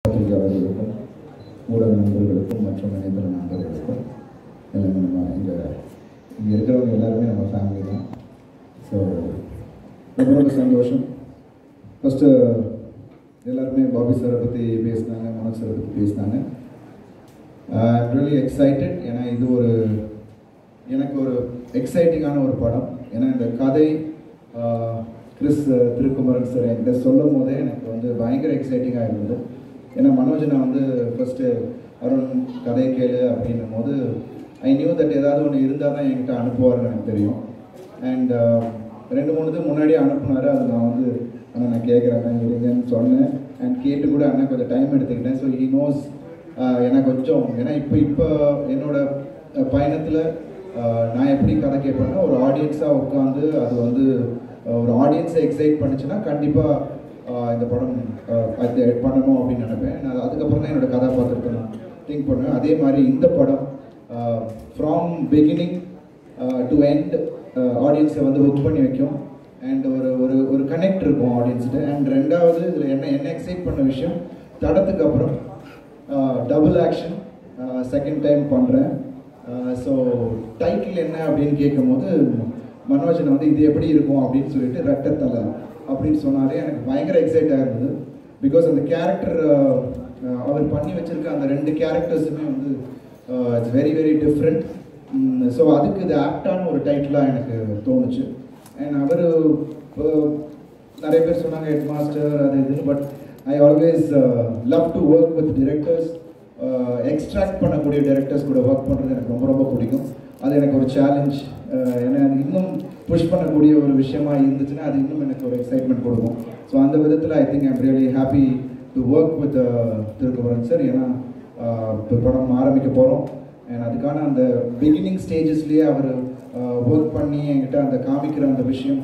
பத்திரிகையாளர்களுக்கும் ஊடக நண்பர்களுக்கும் மற்றும் இணையதள நண்பர்களுக்கும் எல்லாமே நம்ம இங்கே இருக்கிறவங்க எல்லாருமே நம்ம ஃபேமிலி தான். ஸோ ரொம்ப ரொம்ப சந்தோஷம். ஃபஸ்ட்டு எல்லாருமே பாபி சாரை பற்றி பேசினாங்க, மனோஜ் சாரை பற்றி பேசினாங்க. I'm really excited. ஏன்னா இது எனக்கு ஒரு எக்ஸைட்டிங்கான ஒரு படம். ஏன்னா இந்த கதை கிறிஸ் திருக்குமரன் சார் என்கிட்ட சொல்லும் போதே எனக்கு வந்து பயங்கர எக்ஸைட்டிங்காக இருந்தது. ஏன்னா மனோஜ் நான் வந்து ஃபஸ்ட்டு அருண் கதை கேளு அப்படின்னும் போது ஐ நியூ தட் ஏதாவது ஒன்று இருந்தால் தான் என்கிட்ட அனுப்புவார்னு எனக்கு தெரியும். அண்ட் 2-3 இது முன்னாடியே அனுப்புனார். அது நான் வந்து ஆனால் நான் கேட்குறேன் இருங்கன்னு சொன்னேன். அண்ட் கேட்டு கூட அண்ணன் கொஞ்சம் டைம் எடுத்துக்கிட்டேன். ஸோ ஹி நோஸ் எனக்கு கொஞ்சம் ஏன்னா இப்போ என்னோட பயணத்தில் நான் எப்படி கதை கேட்பேன்னா ஒரு ஆடியன்ஸாக உட்காந்து அது வந்து ஒரு ஆடியன்ஸை எக்ஸைட் பண்ணிச்சுன்னா கண்டிப்பாக இந்த படம் அது பண்ணணும் அப்படின்னு நினைப்பேன். நான் அதுக்கப்புறம் தான் என்னோடய கதாபாத்திரத்தை நான் திங்க் பண்ணுவேன். அதே மாதிரி இந்த படம் ஃப்ரம் பிகினிங் டு எண்ட் ஆடியன்ஸை வந்து புக் பண்ணி வைக்கும். அண்ட் ஒரு கனெக்ட் இருக்கும் ஆடியன்ஸ்கிட்ட. அண்ட் ரெண்டாவது இதில் என்ன எக்ஸைட் பண்ண விஷயம், தடத்துக்கு அப்புறம் டபுள் ஆக்ஷன் செகண்ட் டைம் பண்ணுறேன். ஸோ டைட்டில் என்ன அப்படின்னு கேட்கும்போது மனோஜனை வந்து இது எப்படி இருக்கும் அப்படின்னு சொல்லிட்டு ரெட்டத்தலை அப்படின்னு சொன்னாலே எனக்கு பயங்கர எக்ஸைட்டாக இருந்தது. பிகாஸ் அந்த கேரக்டர் அவர் பண்ணி வச்சுருக்க அந்த 2 கேரக்டர்ஸுமே வந்து it's very very different. So அதுக்கு இது ஆப்டான ஒரு டைட்டிலாக எனக்கு தோணுச்சு. அண்ட் அவர் நிறைய பேர் சொன்னாங்க ஹெட் மாஸ்டர் அது இதுன்னு. But I always love to work with directors. Extract பண்ணக்கூடிய டைரக்டர்ஸ் கூட ஒர்க் பண்ணுறது எனக்கு ரொம்ப ரொம்ப பிடிக்கும். அது எனக்கு ஒரு சேலஞ்ச். ஏன்னா இன்னும் புஷ் பண்ணக்கூடிய ஒரு விஷயமா இருந்துச்சுன்னா அது இன்னும் எனக்கு ஒரு எக்ஸைட்மெண்ட் கொடுக்கும். ஸோ அந்த விதத்தில் I think I'm really happy to work with Thirukumaran sir. ஏன்னா இப்போ படம் ஆரம்பிக்க போகிறோம். அண்ட் அதுக்கான அந்த பிகினிங் ஸ்டேஜஸ்லேயே அவர் ஒர்க் பண்ணி என்கிட்ட அந்த காமிக்கிற அந்த விஷயம்,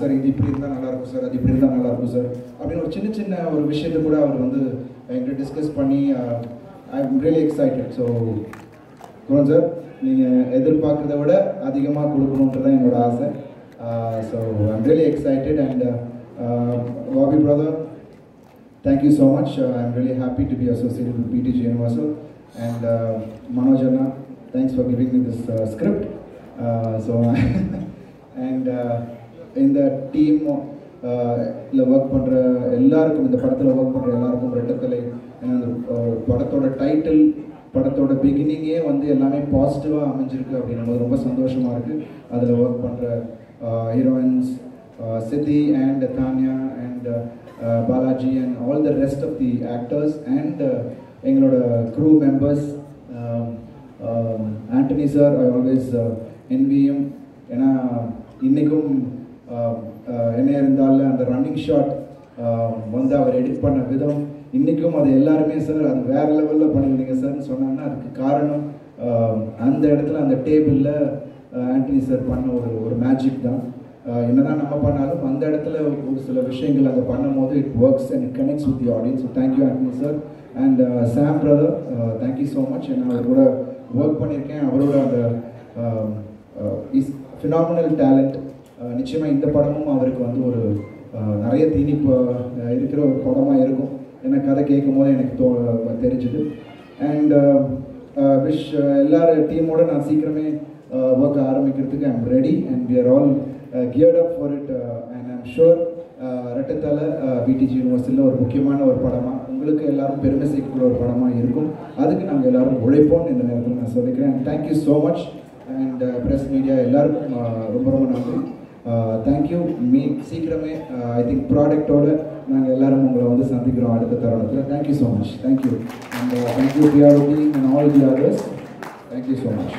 சார் இது இப்படி இருந்தால் நல்லாயிருக்கும் சார், அது இப்படி இருந்தால் நல்லாயிருக்கும் சார் அப்படின்னு ஒரு சின்ன ஒரு விஷயத்தை கூட அவர் வந்து என்கிட்ட டிஸ்கஸ் பண்ணி I am really excited. So Kumaran sir நீங்கள் எதிர்பார்க்குறத விட அதிகமாக கொடுக்கணுன்றது தான் என்னோட ஆசை. So I'm really excited. And Bobby brother, thank you so much. I'm really happy to be associated with PTG Universal. And Manoj Anna, thanks for giving me this script. And in the team work பண்ணுற எல்லாருக்கும், இந்த படத்தில் work பண்ணுற எல்லாருக்கும் ரெட்டத்தலை. ஏன்னா அந்த படத்தோட title, படத்தோட பிகினிங்கே வந்து எல்லாமே பாசிட்டிவாக அமைஞ்சிருக்கு அப்படின்னும் ரொம்ப சந்தோஷமாக இருக்குது. அதில் ஒர்க் பண்ணுற ஹீரோயின்ஸ் சித்தி and Tania and Balaji and all the rest of the actors and எங்களோட crew members. Anthony sir, I always envy him. ஏன்னா இன்றைக்கும் என்ன இருந்தாலும் அந்த ரன்னிங் ஷாட் வந்து அவர் எடிட் பண்ண விதம் இன்றைக்கும் அது எல்லாருமே சார் அது வேறு லெவலில் பண்ணியிருந்தீங்க சார்னு சொன்னாங்கன்னா அதுக்கு காரணம் அந்த இடத்துல அந்த டேபிளில் ஆண்டனி சார் பண்ண ஒரு மேஜிக் தான். என்னதான் நம்ம பண்ணாலும் அந்த இடத்துல ஒரு சில விஷயங்கள் அதை பண்ணும் போது it works and it connects with the audience. So thank you Antony sir. And Sam brother, thank you so much. நான் அவர் கூட ஒர்க் பண்ணியிருக்கேன். அவரோட அந்த இஸ் ஃபினாமினல் டேலண்ட். நிச்சயமாக இந்த படமும் அவருக்கு வந்து ஒரு நிறைய தீனிப்பு இருக்கிற ஒரு படமாக இருக்கும். ஏன்னா கதை கேட்கும் போது எனக்கு தெரிஞ்சுது. அண்ட் விஷ் எல்லார் டீமோட நான் சீக்கிரமே ஒர்க் ஆரம்பிக்கிறதுக்கு I'm ready and we are all geared up for it. And I'm sure ரெட்டத்தலை PTG யூனிவர்சிட்டியில் ஒரு முக்கியமான ஒரு படமாக உங்களுக்கு எல்லாரும் பெருமை சேர்க்கக்கூடிய ஒரு படமாக இருக்கும். அதுக்கு நாங்கள் எல்லோரும் உழைப்போம்னு இந்த நேரத்தில் நான் சொல்லிக்கிறேன். And thank you so much. And press media எல்லாருக்கும் ரொம்ப ரொம்ப நன்றி. தேங்க்யூ. சீக்கிரமே ஐ திங்க் ப்ராடக்டோடு நாங்கள் எல்லோரும் உங்களை வந்து சந்திக்கிறோம் அடுத்த தருணத்தில். Thank you so much. Thank you. And thank you PROD and all the others. Thank you so much.